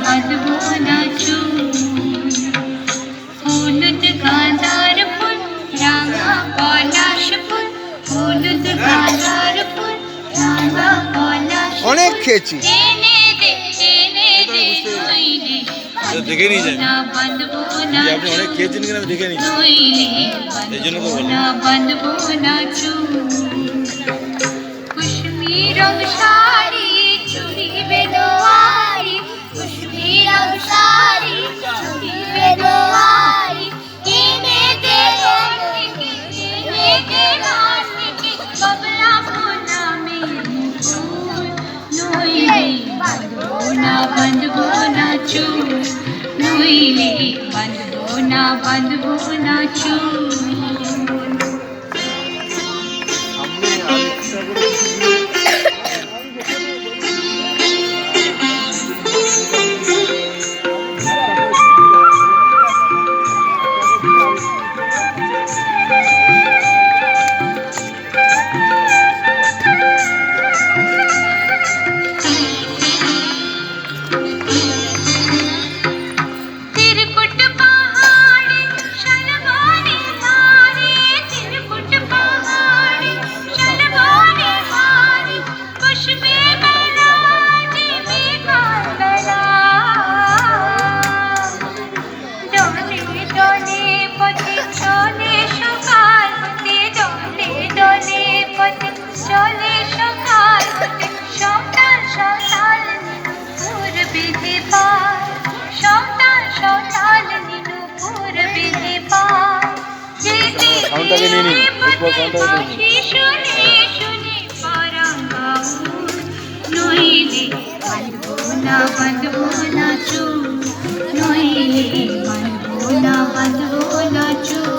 बंधबो ना चूर हलुद गांधार फुल रांगा पलाश फुल हलुद गांधार फुल रांगा पलाश অনেক খেয়েছি एने दे नइले দেখে নিয়ে যান ना बंधबो ना যে আপনি অনেক খেয়েছেন কিনা আমি দেখে নিচ্ছি नइले এই জন্য তো বললাম ना बंधबो ना चूर कुश्मी रंग साड़ी चूड़ी बेदोआरी कुश्मी रंग साड़ी चूड़ी बेदोआरी इने दे नाटके बबला मोना में फूल नोइले बंधबो ना चूर नोइले बंधबो ना चूर तिरकुट पहाड़ी शलवानी मारी तिरकुट पहाड़ी शलवानी मारी खुशबू मेलाजी में कांदला डोले डोले पति चले सकाल पति डोले डोले पति चले सकाल पति सौताल सौताल पूर बेदे पार सौताल सौताल नीलूपुर बेदे पार जेते কাউন্টারে নিয়ে নিন উপর কাউন্টারে নিয়ে নিন শুনে শুনে পারাঙ্গাউর নইলে বন্ধবো না চুর নইলে বন্ধবো না চুর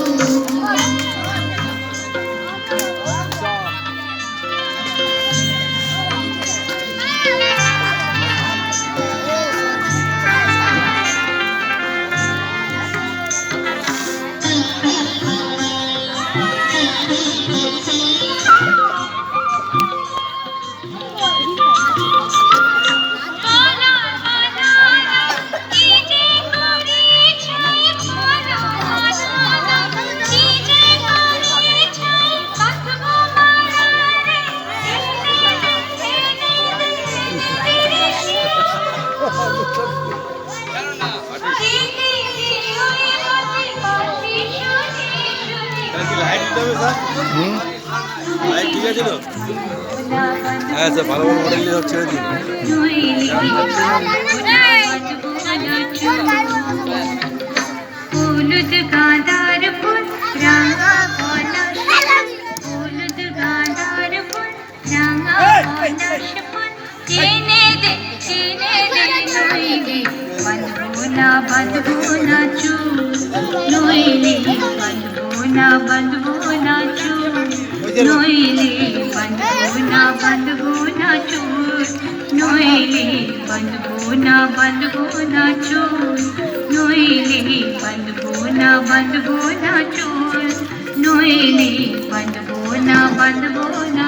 লাইট দিতে হবে স্যার লাইট ঠিক আছে তো হ্যাঁ স্যার ভালো ভালো মডেল নিয়ে ছেড়ে দিন हलुद गांधार फुल रांगा पलाश हलुद गांधार फुल रांगा पलाश फुल चेने दे नोइले बंधबो ना चूर नोइले बंधबो ना चूर नोइले बंधबो ना चूर नोइले बंधबो ना चूर नोइले बंधबो ना चूर नोइले बंधबो ना